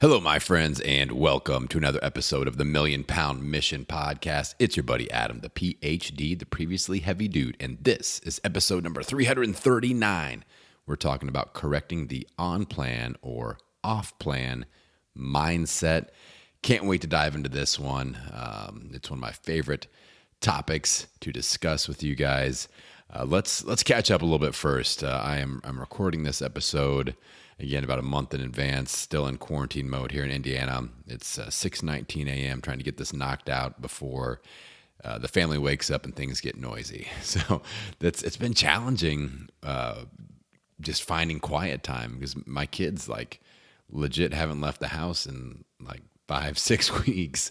Hello, my friends, and welcome to another episode of the Million Pound Mission Podcast. It's your buddy Adam, the PhD, the previously heavy dude, and this is episode number 339. We're talking about correcting the on-plan or off-plan mindset. Can't wait to dive into this one. It's one of my favorite topics to discuss with you guys. Let's catch up a little bit first. I'm recording this episode again about a month in advance, still in quarantine mode here in Indiana. It's 6:19 a.m. trying to get this knocked out before the family wakes up and things get noisy. So it's been challenging just finding quiet time because my kids legit haven't left the house in 5-6 weeks,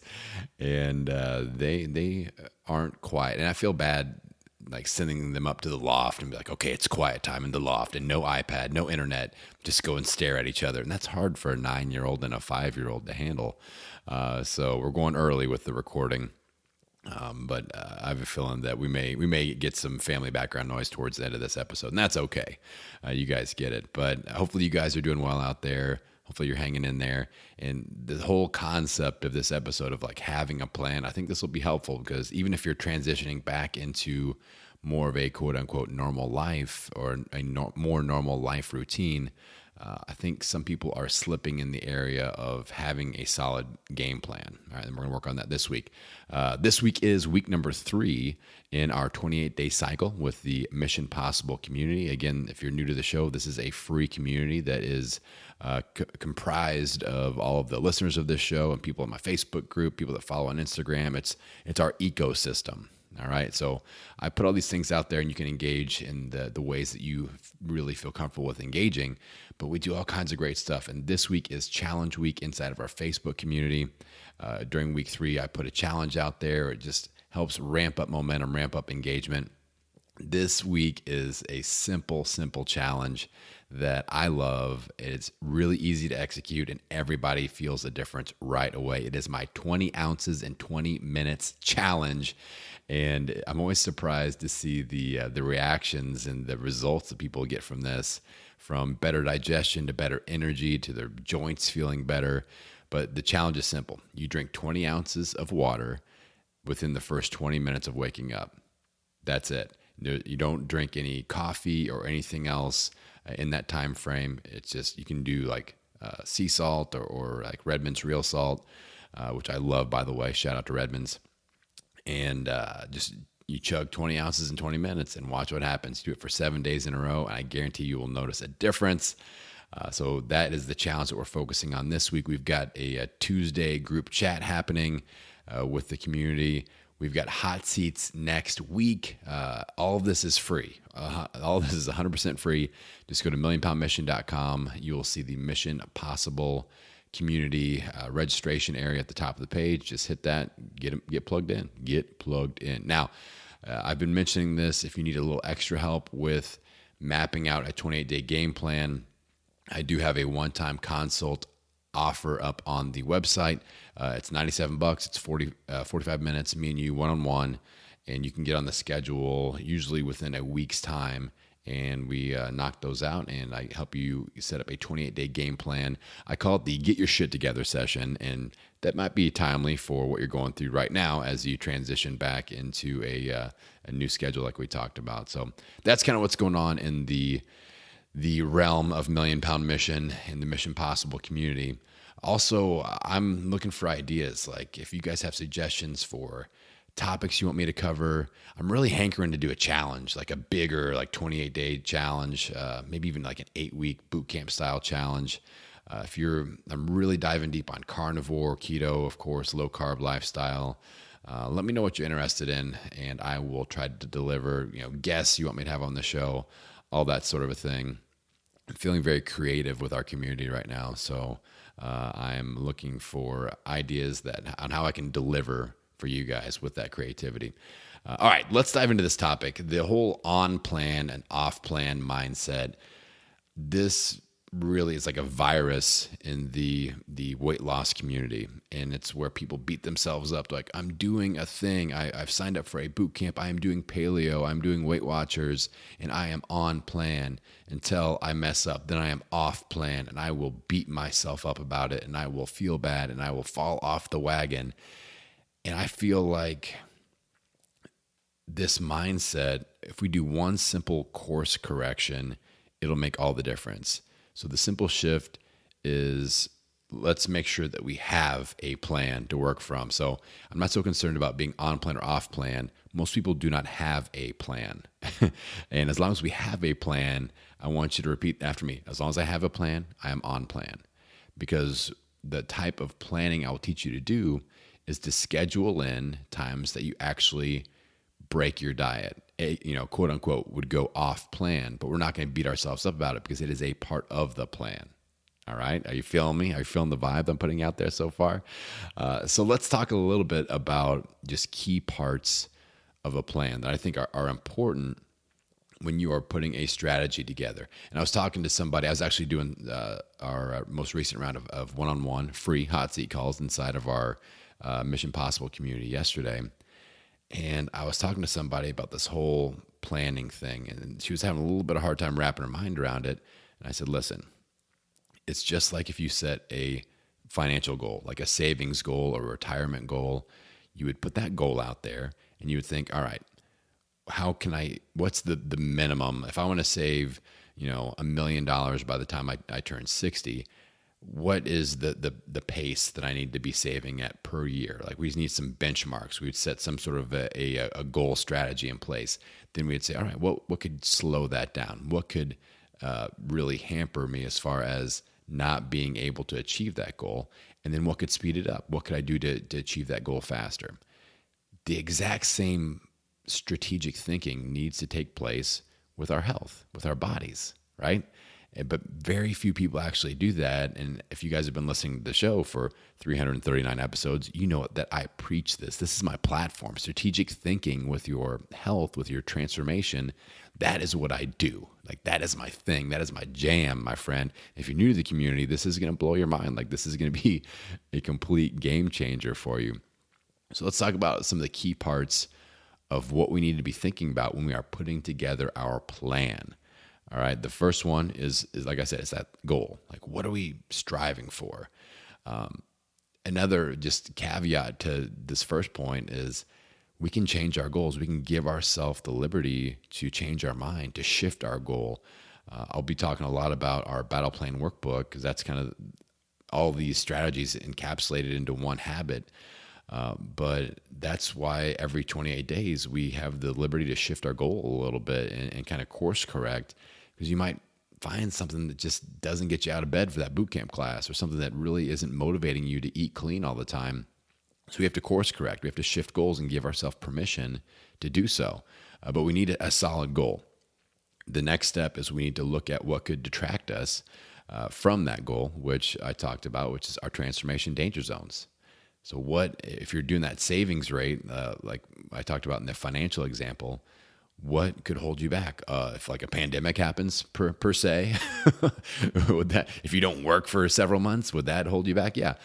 and they aren't quiet. And I feel bad sending them up to the loft and be like, okay, it's quiet time in the loft and no iPad, no internet, just go and stare at each other. And that's hard for a 9-year-old and a 5-year-old to handle. So we're going early with the recording. But I have a feeling that we may get some family background noise towards the end of this episode, and that's okay. You guys get it. But hopefully you guys are doing well out there. Hopefully you're hanging in there. And the whole concept of this episode of having a plan, I think this will be helpful because even if you're transitioning back into more of a quote unquote normal life or a more normal life routine, I think some people are slipping in the area of having a solid game plan. All right, and we're going to work on that this week. This week is week number 3 in our 28-day cycle with the Mission Possible community. Again, if you're new to the show, this is a free community that is comprised of all of the listeners of this show and people in my Facebook group, people that follow on Instagram. It's our ecosystem. All right. So I put all these things out there and you can engage in the ways that you really feel comfortable with engaging, but we do all kinds of great stuff. And this week is challenge week inside of our Facebook community. During week 3, I put a challenge out there. It just helps ramp up momentum, ramp up engagement. This week is a simple challenge that I love. It's really easy to execute and everybody feels the difference right away. It is my 20 ounces in 20 minutes challenge. And I'm always surprised to see the reactions and the results that people get from this, from better digestion to better energy to their joints feeling better. But the challenge is simple. You drink 20 ounces of water within the first 20 minutes of waking up. That's it. You don't drink any coffee or anything else in that time frame. It's just, you can do sea salt or Redmond's real salt, which I love, by the way. Shout out to Redmond's. And just you chug 20 ounces in 20 minutes and watch what happens. Do it for 7 days in a row, and I guarantee you will notice a difference. So that is the challenge that we're focusing on this week. We've got a Tuesday group chat happening with the community. We've got hot seats next week. All of this is free. All of this is 100% free. Just go to millionpoundmission.com. You will see the Mission Possible community registration area at the top of the page. Just hit that, get plugged in. Now, I've been mentioning this. If you need a little extra help with mapping out a 28-day game plan, I do have a one-time consult offer up on the website. It's $97. It's 45 minutes, me and you one-on-one, and you can get on the schedule usually within a week's time. And we knock those out, and I help you set up a 28-day game plan. I call it the Get Your Shit Together session, and that might be timely for what you're going through right now as you transition back into a new schedule like we talked about. So that's kind of what's going on in the realm of Million Pound Mission and the Mission Possible community. Also, I'm looking for ideas. If you guys have suggestions for topics you want me to cover, I'm really hankering to do a challenge, a bigger 28-day challenge, maybe even an 8-week boot camp style challenge. I'm really diving deep on carnivore, keto, of course, low carb lifestyle. Let me know what you're interested in, and I will try to deliver, guests you want me to have on the show, all that sort of a thing. I'm feeling very creative with our community right now, so I'm looking for ideas on how I can deliver for you guys with that creativity. All right, let's dive into this topic. The whole on-plan and off-plan mindset. This really is like a virus in the weight loss community, and it's where people beat themselves up like, I'm doing a thing, I've signed up for a boot camp, I am doing paleo, I'm doing Weight Watchers, and I am on plan until I mess up, then I am off plan, and I will beat myself up about it, and I will feel bad, and I will fall off the wagon. And I feel like this mindset, if we do one simple course correction, it'll make all the difference. So the simple shift is, let's make sure that we have a plan to work from. So I'm not so concerned about being on plan or off plan. Most people do not have a plan. And as long as we have a plan, I want you to repeat after me. As long as I have a plan, I am on plan. Because the type of planning I will teach you to do is to schedule in times that you actually break your diet, quote unquote, would go off plan, but we're not going to beat ourselves up about it because it is a part of the plan. All right. Are you feeling me? Are you feeling the vibe I'm putting out there so far? So let's talk a little bit about just key parts of a plan that I think are important when you are putting a strategy together. And I was talking to somebody, I was actually doing our most recent round of one-on-one free hot seat calls inside of our Mission Possible community yesterday. And I was talking to somebody about this whole planning thing, and she was having a little bit of a hard time wrapping her mind around it. And I said, listen, it's just like if you set a financial goal, like a savings goal or a retirement goal. You would put that goal out there and you would think, all right, what's the minimum? If I want to save, $1 million by the time I turn 60, what is the pace that I need to be saving at per year? Like, we need some benchmarks. We'd set some sort of a goal strategy in place. Then we'd say, all right, what could slow that down? What could really hamper me as far as not being able to achieve that goal? And then what could speed it up? What could I do to achieve that goal faster? The exact same strategic thinking needs to take place with our health, with our bodies, right? But very few people actually do that. And if you guys have been listening to the show for 339 episodes, you know that I preach this. This is my platform. Strategic thinking with your health, with your transformation, that is what I do. Like, that is my thing. That is my jam, my friend. If you're new to the community, this is going to blow your mind. Like, this is going to be a complete game changer for you. So let's talk about some of the key parts of what we need to be thinking about when we are putting together our plan. All right. The first one is like I said, it's that goal. Like, what are we striving for? Another just caveat to this first point is we can change our goals. We can give ourselves the liberty to change our mind, to shift our goal. I'll be talking a lot about our battle plan workbook, because that's kind of all these strategies encapsulated into one habit. But that's why every 28 days we have the liberty to shift our goal a little bit and kind of course correct, because you might find something that just doesn't get you out of bed for that boot camp class, or something that really isn't motivating you to eat clean all the time. So we have to course correct. We have to shift goals and give ourselves permission to do so. But we need a solid goal. The next step is we need to look at what could detract us from that goal, which I talked about, which is our transformation danger zones. So what, if you're doing that savings rate, like I talked about in the financial example, what could hold you back? If like a pandemic happens per se, would that, if you don't work for several months, would that hold you back? Yeah.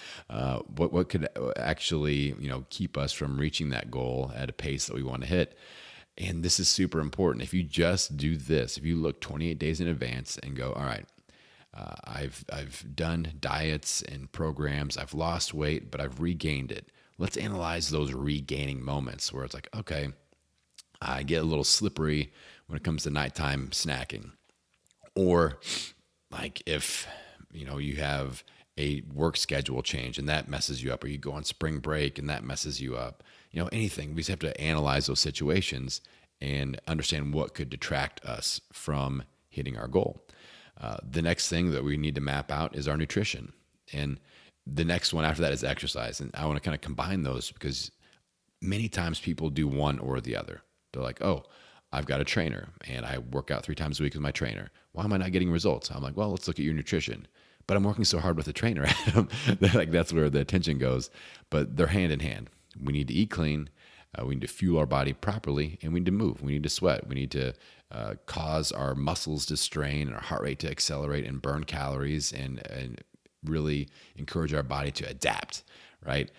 What could actually, keep us from reaching that goal at a pace that we want to hit? And this is super important. If you just do this, if you look 28 days in advance and go, all right, I've done diets and programs, I've lost weight, but I've regained it. Let's analyze those regaining moments where it's like, okay, I get a little slippery when it comes to nighttime snacking. Or like if, you have a work schedule change and that messes you up, or you go on spring break and that messes you up, anything. We just have to analyze those situations and understand what could detract us from hitting our goal. The next thing that we need to map out is our nutrition. And the next one after that is exercise. And I want to kind of combine those, because many times people do one or the other. They're like, oh, I've got a trainer and I work out 3 times a week with my trainer. Why am I not getting results? I'm like, well, let's look at your nutrition. But I'm working so hard with the trainer, Adam. Like, that's where the attention goes. But they're hand in hand. We need to eat clean. We need to fuel our body properly, and we need to move. We need to sweat. We need to cause our muscles to strain and our heart rate to accelerate and burn calories and really encourage our body to adapt, right?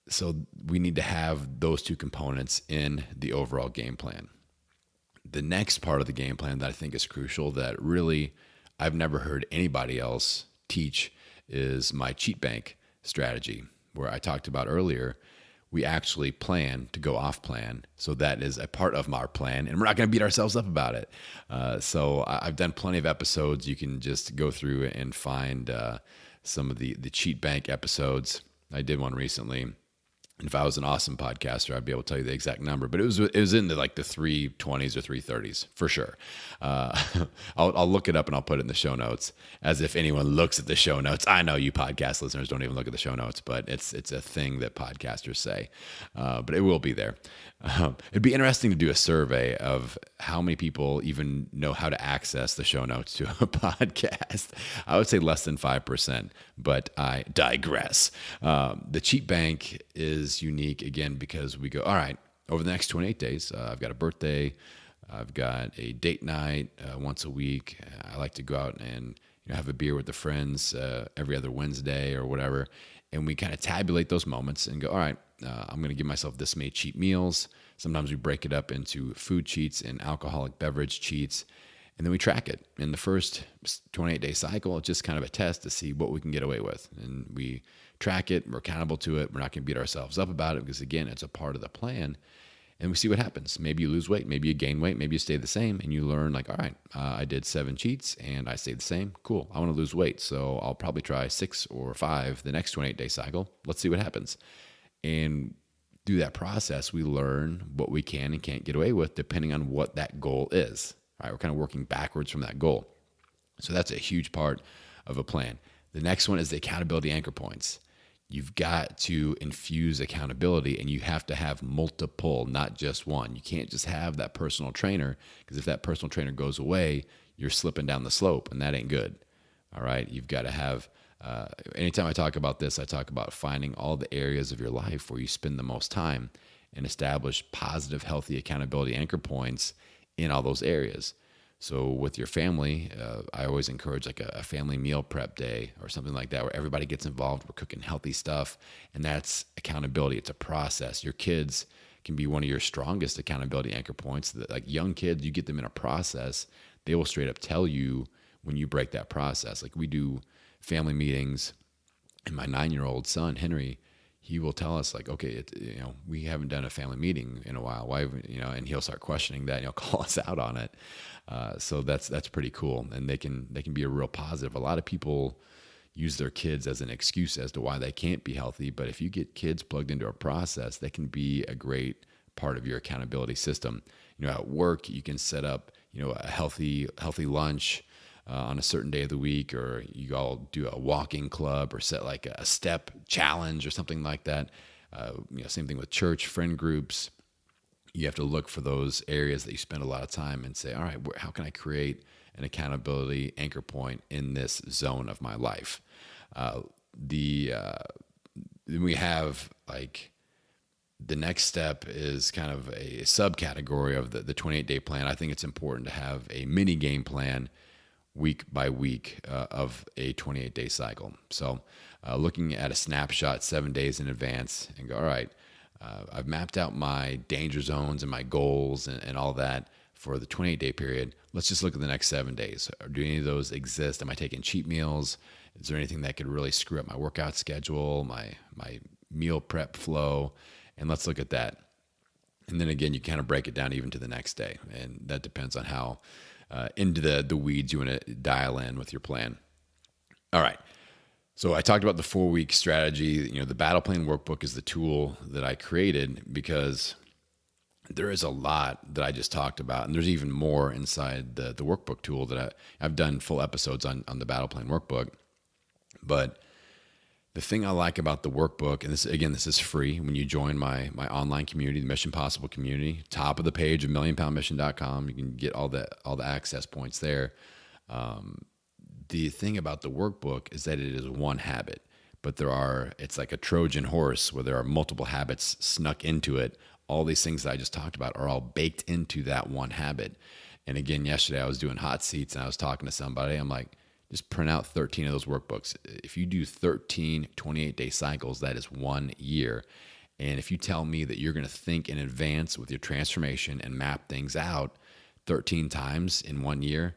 So we need to have those two components in the overall game plan. The next part of the game plan that I think is crucial that really I've never heard anybody else teach is my cheat bank strategy, where I talked about earlier. We actually plan to go off plan. So that is a part of our plan, and we're not going to beat ourselves up about it. So I've done plenty of episodes. You can just go through and find some of the cheat bank episodes. I did one recently. And if I was an awesome podcaster, I'd be able to tell you the exact number, but it was in the 320s or 330s for sure. I'll look it up and I'll put it in the show notes, as if anyone looks at the show notes. I know you podcast listeners don't even look at the show notes, but it's a thing that podcasters say. But it will be there. It'd be interesting to do a survey of how many people even know how to access the show notes to a podcast. I would say less than 5%, but I digress. The cheat bank is unique again because we go, all right, over the next 28 days, I've got a birthday, I've got a date night once a week. I like to go out and have a beer with the friends every other Wednesday or whatever. And we kind of tabulate those moments and go, all right, I'm going to give myself this many cheat meals. Sometimes we break it up into food cheats and alcoholic beverage cheats. And then we track it. In the first 28-day cycle, it's just kind of a test to see what we can get away with. And we track it. We're accountable to it. We're not going to beat ourselves up about it because, again, it's a part of the plan. And we see what happens. Maybe you lose weight. Maybe you gain weight. Maybe you stay the same. And you learn all right, I did 7 cheats and I stayed the same. Cool. I want to lose weight. So I'll probably try 6 or 5 the next 28-day cycle. Let's see what happens. And through that process, we learn what we can and can't get away with depending on what that goal is. All right, we're kind of working backwards from that goal. So that's a huge part of a plan. The next one is the accountability anchor points. You've got to infuse accountability, and you have to have multiple, not just one. You can't just have that personal trainer, because if that personal trainer goes away, you're slipping down the slope, and that ain't good. All right, you've got to have, anytime I talk about this, I talk about finding all the areas of your life where you spend the most time and establish positive, healthy accountability anchor points in all those areas. So with your family, I always encourage a family meal prep day or something like that where everybody gets involved. We're cooking healthy stuff, and that's accountability. It's a process. Your kids can be one of your strongest accountability anchor points. Like young kids, you get them in a process, they will straight up tell you when you break that process. Like we do family meetings, and my 9-year-old son, Henry, he will tell us okay, we haven't done a family meeting in a while. Why, and he'll start questioning that, and he'll call us out on it. So that's pretty cool. And they can be a real positive. A lot of people use their kids as an excuse as to why they can't be healthy. But if you get kids plugged into a process, they can be a great part of your accountability system. At work, you can set up, a healthy lunch on a certain day of the week, or you all do a walking club or set like a step challenge or something like that. Same thing with church, friend groups. You have to look for those areas that you spend a lot of time and say, all right, how can I create an accountability anchor point in this zone of my life? Then we have the next step is kind of a subcategory of the 28-day plan. I think it's important to have a mini game plan week by week of a 28-day cycle. So looking at a snapshot 7 days in advance and go, all right, I've mapped out my danger zones and my goals and all that for the 28-day period. Let's just look at the next 7 days. Do any of those exist? Am I taking cheat meals? Is there anything that could really screw up my workout schedule, my meal prep flow? And let's look at that. And then again, you kind of break it down even to the next day. And that depends on how into the weeds you want to dial in with your plan. All right. So I talked about the 4-week strategy. The battle plan workbook is the tool that I created because there is a lot that I just talked about, and there's even more inside the workbook tool that I've done full episodes on the battle plan workbook. But the thing I like about the workbook, and this is free when you join my online community, the Mission Possible community, top of the page of millionpoundmission.com. You can get all the access points there. The thing about the workbook is that it is one habit, but it's like a Trojan horse where there are multiple habits snuck into it, all these things that I just talked about are all baked into that one habit. And again, yesterday I was doing hot seats and I was talking to somebody. I'm like, just print out 13 of those workbooks. If you do 13 28-day cycles, that is 1 year. And if you tell me that you're going to think in advance with your transformation and map things out 13 times in 1 year,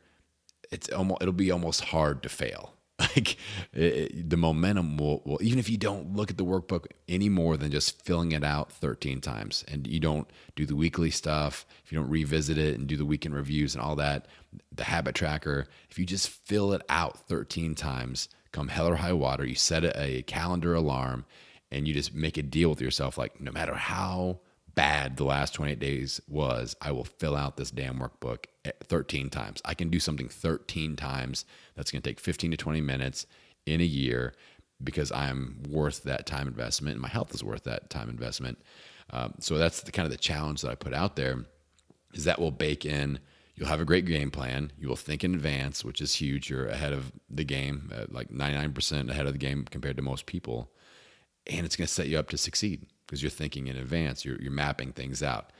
it'll be almost hard to fail. Like the momentum will, even if you don't look at the workbook any more than just filling it out 13 times, and you don't do the weekly stuff, if you don't revisit it and do the weekend reviews and all that, the habit tracker, if you just fill it out 13 times, come hell or high water, you set a calendar alarm and you just make a deal with yourself, like no matter how bad the last 28 days was, I will fill out this damn workbook 13 times. I can do something 13 times that's going to take 15 to 20 minutes in a year because I'm worth that time investment and my health is worth that time investment. So that's the kind of the challenge that I put out there, is that will bake in. You'll have a great game plan. You will think in advance, which is huge. You're ahead of the game, like 99% ahead of the game compared to most people. And it's going to set you up to succeed because you're thinking in advance. You're mapping things out.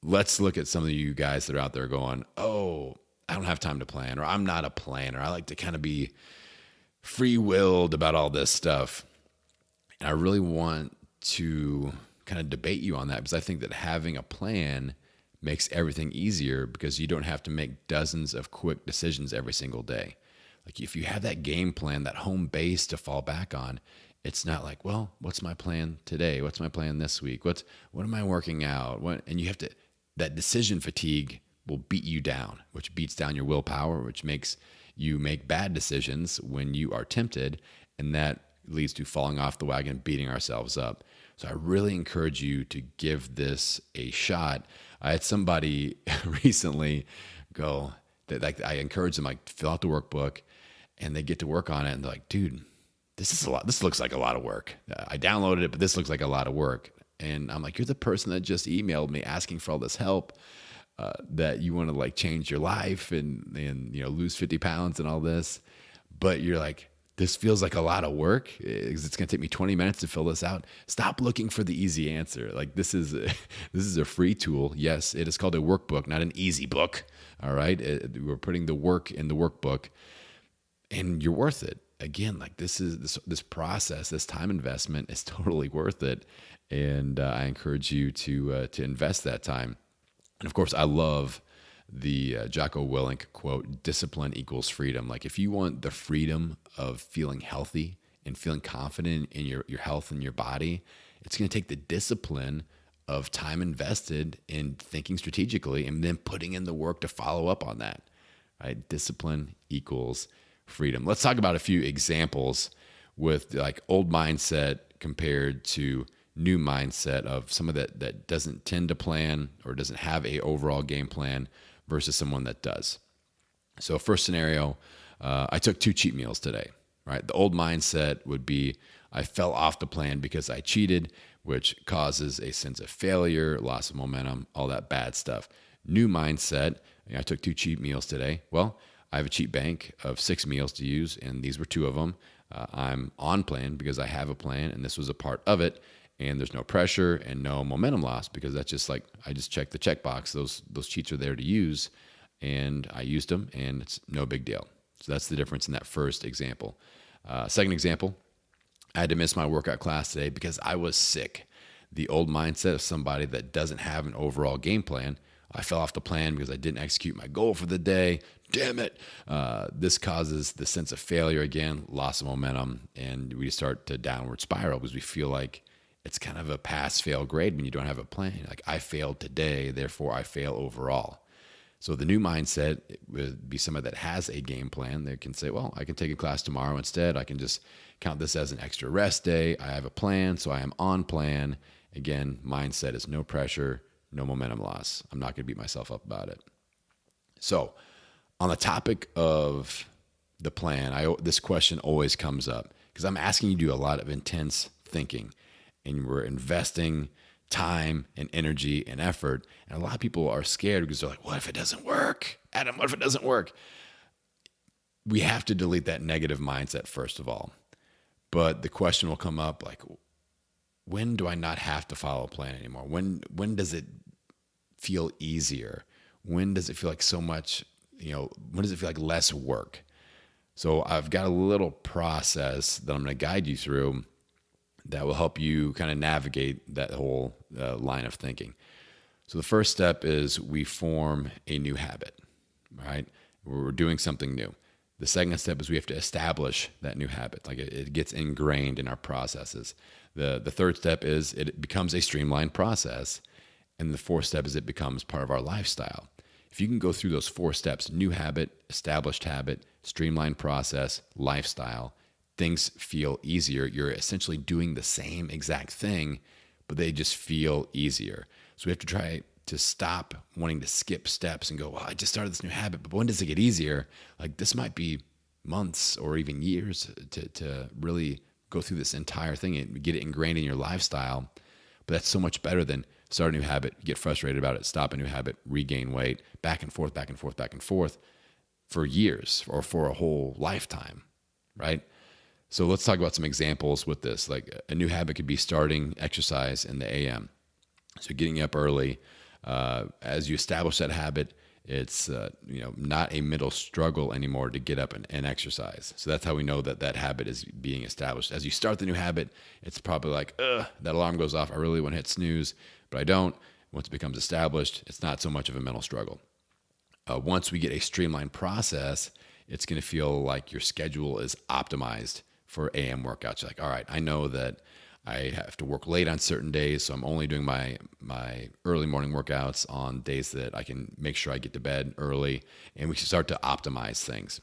Let's look at some of you guys that are out there going, oh, I don't have time to plan, or I'm not a planner. I like to kind of be free-willed about all this stuff. And I really want to kind of debate you on that, because I think that having a plan makes everything easier because you don't have to make dozens of quick decisions every single day. Like if you have that game plan, that home base to fall back on, it's not like, well, what's my plan today? What's my plan this week? What am I working out? And you have to, that decision fatigue will beat you down, which beats down your willpower, which makes you make bad decisions when you are tempted. And that leads to falling off the wagon, beating ourselves up. So I really encourage you to give this a shot. I had somebody recently go that, like, I encourage them, like, fill out the workbook, and they get to work on it, and they're like, dude, this is a lot. This looks like a lot of work. I downloaded it, but this looks like a lot of work. And I'm like, you're the person that just emailed me asking for all this help, that you want to like change your life and lose 50 pounds and all this. But you're like, this feels like a lot of work because it's going to take me 20 minutes to fill this out. Stop looking for the easy answer. Like this is a free tool. Yes, it is called a workbook, not an easy book. All right. We're putting the work in the workbook, and you're worth it. Again, like this process, this time investment is totally worth it. And I encourage you to invest that time. And of course, I love the Jocko Willink quote, discipline equals freedom. Like if you want the freedom of feeling healthy and feeling confident in your health and your body, it's going to take the discipline of time invested in thinking strategically and then putting in the work to follow up on that. Right? Discipline equals freedom. Let's talk about a few examples with like old mindset compared to new mindset of someone that doesn't tend to plan or doesn't have a overall game plan versus someone that does. So first scenario, I took 2 cheat meals today, right? The old mindset would be I fell off the plan because I cheated, which causes a sense of failure, loss of momentum, all that bad stuff. New mindset, I took 2 cheat meals today. Well, I have a cheat bank of 6 meals to use, and these were 2 of them. I'm on plan because I have a plan, and this was a part of it. And there's no pressure and no momentum loss because that's just like I just checked the checkbox. Those cheats are there to use, and I used them, and it's no big deal. So that's the difference in that first example. Second example, I had to miss my workout class today because I was sick. The old mindset of somebody that doesn't have an overall game plan. I fell off the plan because I didn't execute my goal for the day. Damn it. This causes the sense of failure again, loss of momentum, and we start to downward spiral because we feel like it's kind of a pass-fail grade when you don't have a plan. Like I failed today, therefore I fail overall. So the new mindset would be somebody that has a game plan. They can say, well, I can take a class tomorrow instead. I can just count this as an extra rest day. I have a plan, so I am on plan. Again, mindset is no pressure, no momentum loss. I'm not going to beat myself up about it. So on the topic of the plan, this question always comes up because I'm asking you to do a lot of intense thinking. And we're investing time and energy and effort. And a lot of people are scared because they're like, what if it doesn't work? Adam, what if it doesn't work? We have to delete that negative mindset first of all. But the question will come up like, when do I not have to follow a plan anymore? When does it feel easier? When does it feel like so much, when does it feel like less work? So I've got a little process that I'm going to guide you through that will help you kind of navigate that whole line of thinking. So the first step is we form a new habit, right? We're doing something new. The second step is we have to establish that new habit. Like it gets ingrained in our processes. The third step is it becomes a streamlined process. And the fourth step is it becomes part of our lifestyle. If you can go through those 4 steps, new habit, established habit, streamlined process, lifestyle, things feel easier. You're essentially doing the same exact thing, but they just feel easier. So we have to try to stop wanting to skip steps and go, well, I just started this new habit, but when does it get easier? Like this might be months or even years to really go through this entire thing and get it ingrained in your lifestyle. But that's so much better than start a new habit, get frustrated about it, stop a new habit, regain weight, back and forth, back and forth, back and forth for years or for a whole lifetime, right? So let's talk about some examples with this. Like a new habit could be starting exercise in the AM. So getting up early. As you establish that habit, it's not a mental struggle anymore to get up and exercise. So that's how we know that that habit is being established. As you start the new habit, it's probably like, that alarm goes off. I really want to hit snooze, but I don't. Once it becomes established, it's not so much of a mental struggle. Once we get a streamlined process, it's going to feel like your schedule is optimized for AM workouts. You're like, all right, I know that I have to work late on certain days, so I'm only doing my early morning workouts on days that I can make sure I get to bed early, and we should start to optimize things.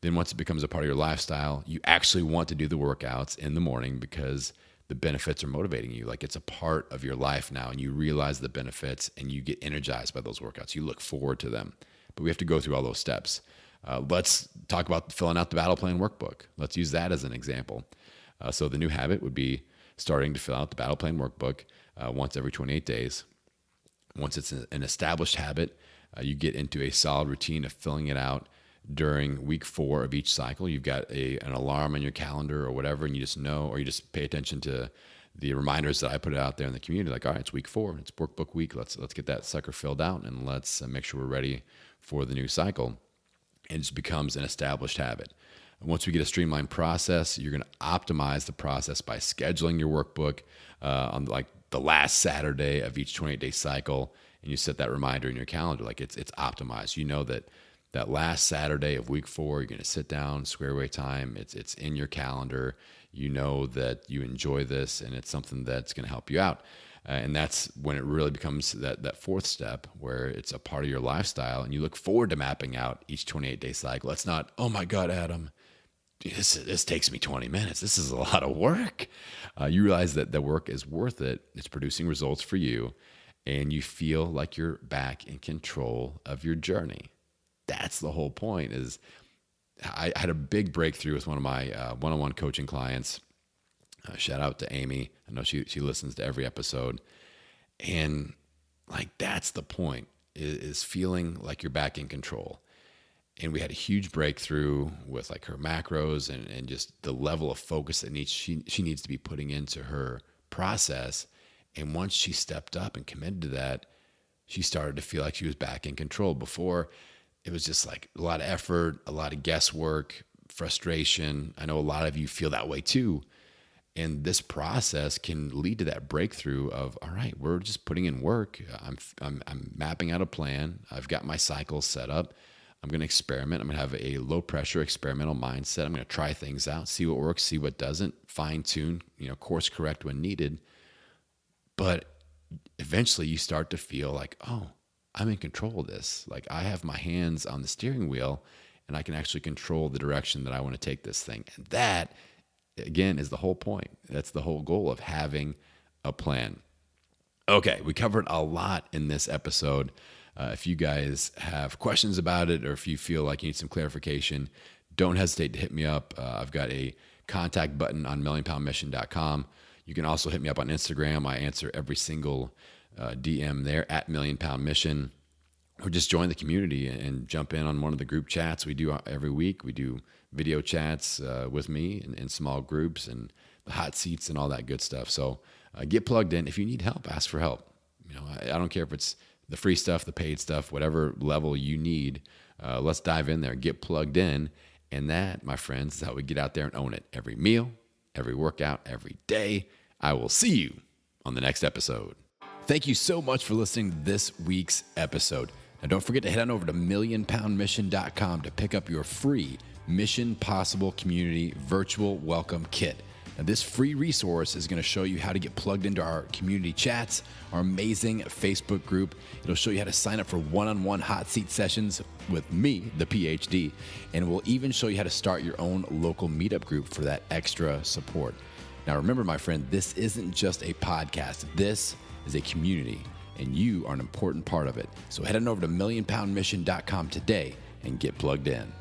Then once it becomes a part of your lifestyle, you actually want to do the workouts in the morning because the benefits are motivating you. Like it's a part of your life now, and you realize the benefits, and you get energized by those workouts. You look forward to them. But we have to go through all those steps. Let's talk about filling out the battle plan workbook. Let's use that as an example. So the new habit would be starting to fill out the battle plan workbook once every 28 days. Once it's an established habit, you get into a solid routine of filling it out during week 4 of each cycle. You've got an alarm on your calendar or whatever, and you just know, or you just pay attention to the reminders that I put out there in the community. Like, all right, it's week 4, it's workbook week. Let's get that sucker filled out, and let's make sure we're ready for the new cycle. And it just becomes an established habit. Once we get a streamlined process, you're going to optimize the process by scheduling your workbook on like the last Saturday of each 28-day cycle, and you set that reminder in your calendar. Like it's optimized. You know that last Saturday of week 4, you're going to sit down, square away time. It's in your calendar. You know that you enjoy this, and it's something that's going to help you out. And that's when it really becomes that fourth step where it's a part of your lifestyle, and you look forward to mapping out each 28-day cycle. It's not, oh my God, Adam, this takes me 20 minutes. This is a lot of work. You realize that the work is worth it. It's producing results for you, and you feel like you're back in control of your journey. That's the whole point. Is I had a big breakthrough with one of my one-on-one coaching clients. Shout out to Amy. I know she listens to every episode. And like that's the point, is feeling like you're back in control. And we had a huge breakthrough with like her macros and just the level of focus that she needs to be putting into her process. And once she stepped up and committed to that, she started to feel like she was back in control. Before, it was just like a lot of effort, a lot of guesswork, frustration. I know a lot of you feel that way too. And this process can lead to that breakthrough of, all right, we're just putting in work. I'm mapping out a plan. I've got my cycles set up. I'm going to experiment. I'm going to have a low pressure experimental mindset. I'm going to try things out, see what works, see what doesn't, fine tune, course correct when needed. But eventually you start to feel like, oh, I'm in control of this. Like I have my hands on the steering wheel, and I can actually control the direction that I want to take this thing. And that, again, is the whole point. That's the whole goal of having a plan. Okay, we covered a lot in this episode. If you guys have questions about it, or if you feel like you need some clarification, don't hesitate to hit me up. I've got a contact button on millionpoundmission.com. You can also hit me up on Instagram. I answer every single DM there at millionpoundmission. Or just join the community and jump in on one of the group chats we do every week. We do video chats with me in small groups, and hot seats and all that good stuff. So get plugged in. If you need help, ask for help. I don't care if it's the free stuff, the paid stuff, whatever level you need. Let's dive in there, get plugged in. And that, my friends, is how we get out there and own it. Every meal, every workout, every day. I will see you on the next episode. Thank you so much for listening to this week's episode. Now, don't forget to head on over to millionpoundmission.com to pick up your free Mission Possible Community Virtual Welcome Kit. Now, this free resource is going to show you how to get plugged into our community chats, our amazing Facebook group. It'll show you how to sign up for one-on-one hot seat sessions with me, the PhD, and we'll even show you how to start your own local meetup group for that extra support. Now, remember, my friend, this isn't just a podcast. This is a community, and you are an important part of it. So head on over to millionpoundmission.com today and get plugged in.